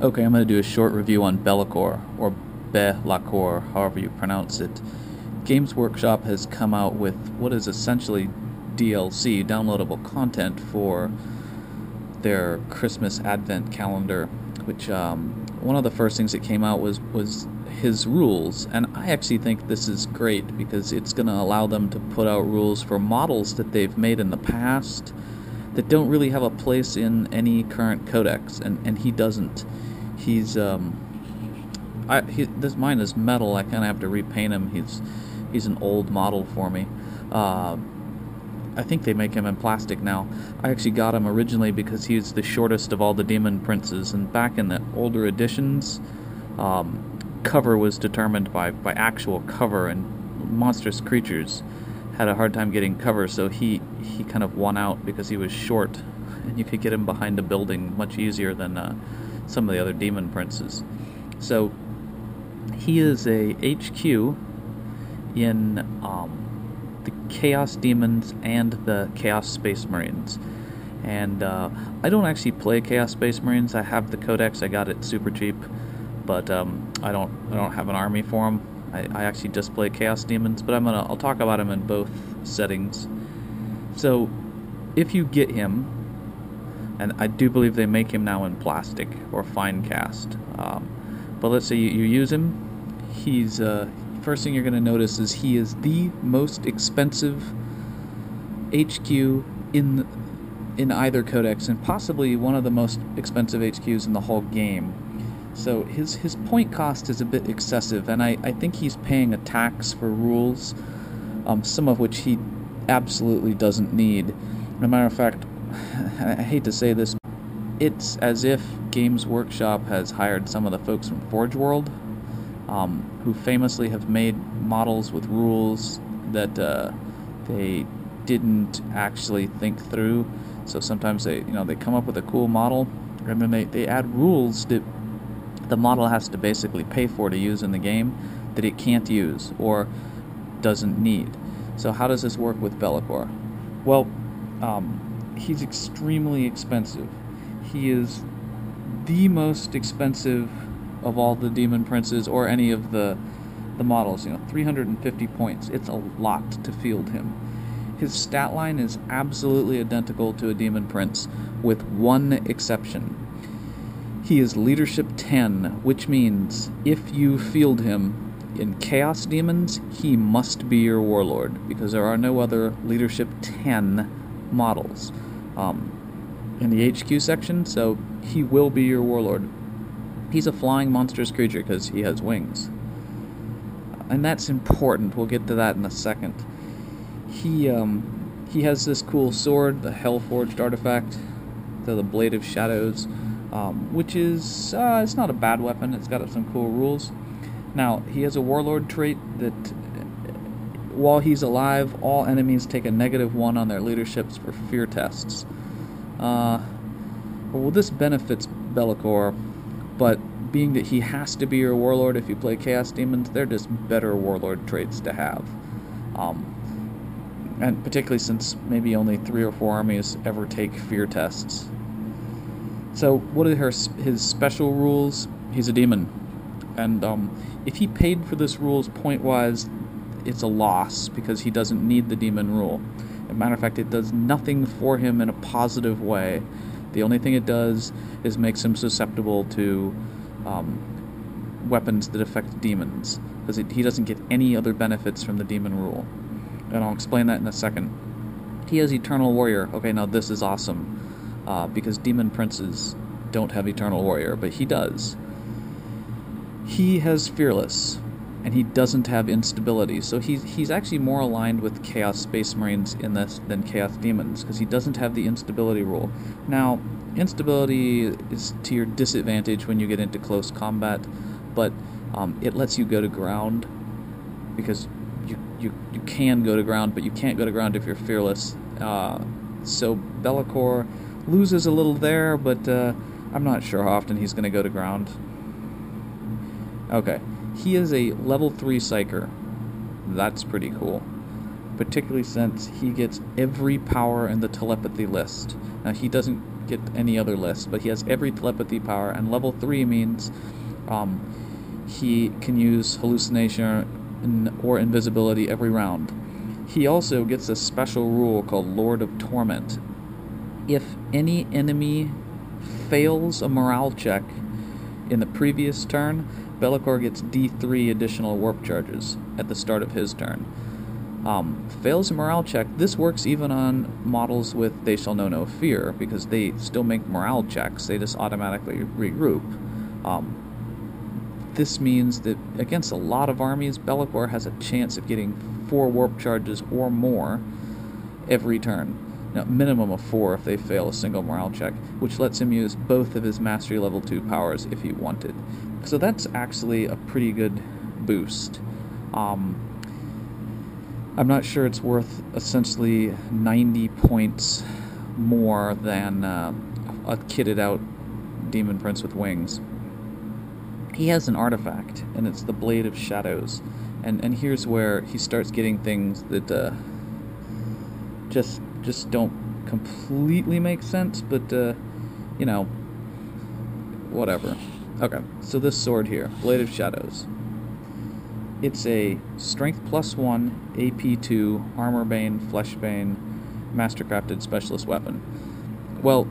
Okay, I'm going to do a short review on Be'lakor, or Be'lakor, however you pronounce it. Games Workshop has come out with what is essentially DLC, downloadable content, for their Christmas Advent calendar, which one of the first things that came out was his rules, and I actually think this is great because it's going to allow them to put out rules for models that they've made in the past that don't really have a place in any current codex, and he doesn't. He's this mine is metal. I kind of have to repaint him. He's an old model for me. I think they make him in plastic now. I actually got him originally because he's the shortest of all the demon princes, and back in the older editions, cover was determined by actual cover, and monstrous creatures had a hard time getting cover, so he kind of won out because he was short, and you could get him behind a building much easier than some of the other demon princes. So he is a HQ in the Chaos Demons and the Chaos Space Marines. And I don't actually play Chaos Space Marines. I have the codex. I got it super cheap, but I don't have an army for them. I actually just play Chaos Demons, but I'll talk about him in both settings. So if you get him, and I do believe they make him now in plastic or fine cast, but let's say you use him, he's first thing you're going to notice is he is the most expensive HQ in either codex, and possibly one of the most expensive HQs in the whole game. So his point cost is a bit excessive, and I think he's paying a tax for rules, some of which he absolutely doesn't need. As a matter of fact, I hate to say this, it's as if Games Workshop has hired some of the folks from Forge World, who famously have made models with rules that they didn't actually think through. So sometimes they come up with a cool model, and then they add rules that the model has to basically pay for to use in the game that it can't use or doesn't need. So how does this work with Be'lakor? Well, he's extremely expensive. He is the most expensive of all the demon princes or any of the models. 350 points. It's a lot to field him. His stat line is absolutely identical to a demon prince, with one exception. He is leadership 10, which means if you field him in Chaos Demons, he must be your warlord, because there are no other leadership 10 models in the HQ section, so he will be your warlord. He's a flying monstrous creature because he has wings. And that's important. We'll get to that in a second. He has this cool sword, the Hell-Forged artifact, the Blade of Shadows, which is, it's not a bad weapon. It's got some cool rules. Now, he has a warlord trait that while he's alive, all enemies take a -1 on their leaderships for fear tests. Well, this benefits Be'lakor, but being that he has to be your warlord if you play Chaos Demons, they're just better warlord traits to have. And particularly since maybe only 3 or 4 armies ever take fear tests. So what are his special rules? He's a demon. And if he paid for this rules point-wise, it's a loss because he doesn't need the demon rule. As a matter of fact, it does nothing for him in a positive way. The only thing it does is makes him susceptible to weapons that affect demons, because he doesn't get any other benefits from the demon rule. And I'll explain that in a second. He has Eternal Warrior. Okay, now this is awesome, because demon princes don't have Eternal Warrior, but he does. He has Fearless, and he doesn't have Instability, so he's actually more aligned with Chaos Space Marines in this than Chaos Demons, because he doesn't have the Instability rule. Now, Instability is to your disadvantage when you get into close combat, but it lets you go to ground, because you can go to ground, but you can't go to ground if you're Fearless. So Be'lakor loses a little there, but I'm not sure how often he's going to go to ground. Okay, he is a level 3 Psyker. That's pretty cool. particularly since he gets every power in the telepathy list. Now, he doesn't get any other list, but he has every telepathy power, and level 3 means he can use hallucination or invisibility every round. He also gets a special rule called Lord of Torment. If any enemy fails a morale check in the previous turn, Be'lakor gets D3 additional warp charges at the start of his turn. Fails a morale check. This works even on models with They Shall Know No Fear, because they still make morale checks. They just automatically regroup. This means that against a lot of armies, Be'lakor has a chance of getting 4 warp charges or more every turn. Now, minimum of 4 if they fail a single morale check, which lets him use both of his Mastery Level 2 powers if he wanted. So that's actually a pretty good boost. I'm not sure it's worth essentially 90 points more than a kitted out Demon Prince with wings. He has an artifact, and it's the Blade of Shadows. And here's where he starts getting things that just don't completely make sense, but you know, whatever. Okay, so this sword here, Blade of Shadows. It's a Strength +1, AP2, Armor Bane, Flesh Bane, Mastercrafted Specialist Weapon. Well,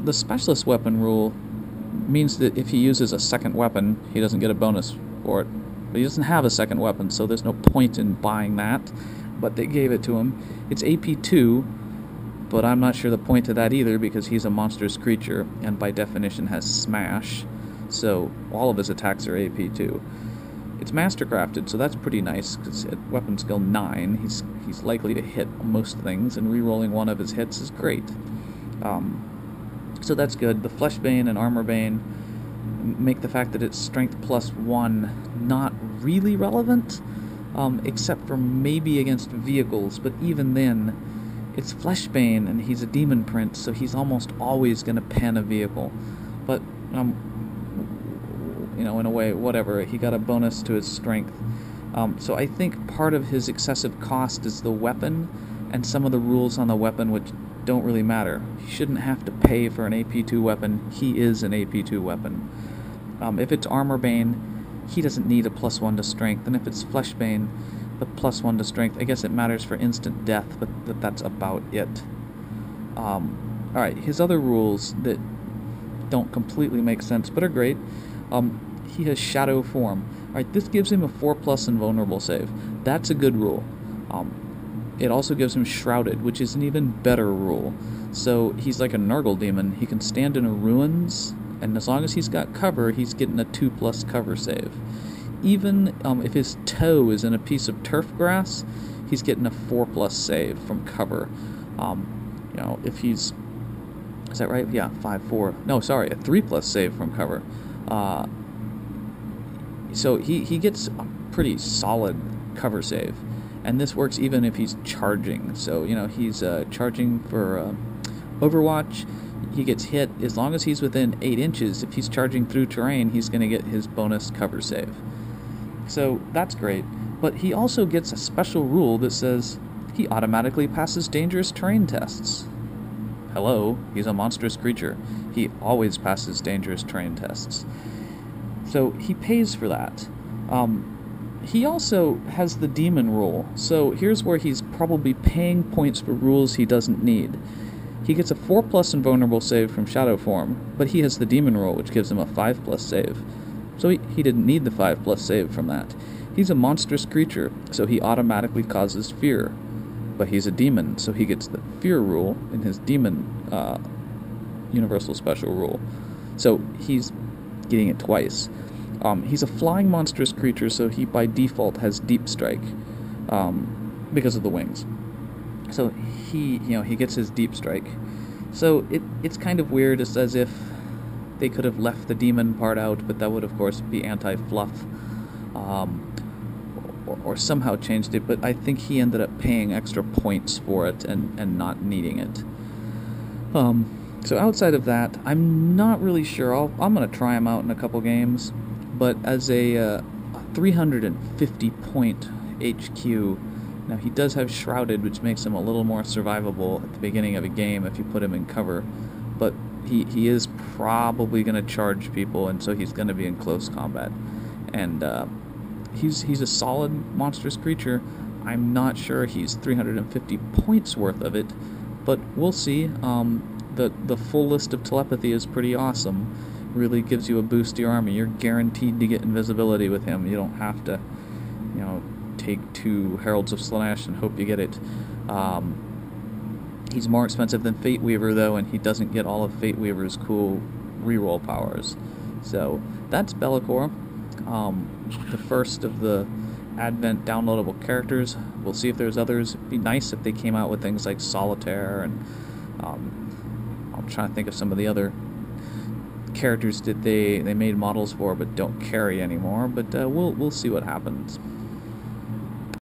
the Specialist Weapon rule means that if he uses a second weapon, he doesn't get a bonus for it. But he doesn't have a second weapon, so there's no point in buying that. But they gave it to him. It's AP2, but I'm not sure the point of that either, because he's a monstrous creature, and by definition has Smash, so all of his attacks are AP2. It's Mastercrafted, so that's pretty nice, because at weapon skill 9, he's likely to hit most things, and re-rolling one of his hits is great. So that's good. The Flesh Bane and Armor Bane make the fact that it's Strength +1 not really relevant, except for maybe against vehicles, but even then, it's Flesh Bane, and he's a Demon Prince, so he's almost always going to pen a vehicle. But, you know, in a way, whatever, he got a bonus to his strength. So I think part of his excessive cost is the weapon, and some of the rules on the weapon which don't really matter. He shouldn't have to pay for an AP2 weapon. He is an AP2 weapon. If it's Armor Bane, he doesn't need a +1 to strength, and if it's Flesh Bane, the +1 to strength, I guess it matters for instant death, but that's about it. Alright, his other rules that don't completely make sense, but are great. He has Shadow Form. Alright, this gives him a 4+ invulnerable save. That's a good rule. It also gives him Shrouded, which is an even better rule. So he's like a Nurgle demon. He can stand in a ruins, and as long as he's got cover, he's getting a 2+ cover save. Even if his toe is in a piece of turf grass, he's getting a 4+ save from cover. You know, if he's... Is that right? Yeah, 5-4. No, sorry, a 3+ save from cover. So he gets a pretty solid cover save. And this works even if he's charging. So, you know, he's charging for Overwatch. He gets hit as long as he's within 8 inches. If he's charging through terrain, he's going to get his bonus cover save. So that's great. But he also gets a special rule that says he automatically passes dangerous terrain tests. Hello, he's a monstrous creature. He always passes dangerous terrain tests. So he pays for that. He also has the demon rule, so here's where he's probably paying points for rules he doesn't need. He gets a 4+ invulnerable save from Shadow Form, but he has the demon rule, which gives him a 5+ save. So he didn't need the 5+ save from that. He's a monstrous creature, so he automatically causes fear. But he's a demon, so he gets the fear rule in his demon universal special rule. So he's getting it twice. He's a flying monstrous creature, so he by default has Deep Strike because of the wings. So he gets his Deep Strike. So it's kind of weird. It's as if they could have left the demon part out, but that would of course be anti-fluff, or somehow changed it. But I think he ended up paying extra points for it and not needing it. So outside of that, I'm not really sure. I'm going to try him out in a couple games. But as a 350 point HQ, Now, he does have Shrouded, which makes him a little more survivable at the beginning of a game if you put him in cover, but he is probably going to charge people, and so he's going to be in close combat. And he's a solid monstrous creature. I'm not sure he's 350 points worth of it, but we'll see. The full list of telepathy is pretty awesome. Really gives you a boost to your army. You're guaranteed to get invisibility with him. You don't have to, take 2 Heralds of Slaanesh and hope you get it. He's more expensive than Fate Weaver, though, and he doesn't get all of Fate Weaver's cool reroll powers. So that's Be'lakor, the first of the Advent downloadable characters. We'll see if there's others. It'd be nice if they came out with things like Solitaire, and I'm trying to think of some of the other characters that they made models for but don't carry anymore. But we'll see what happens.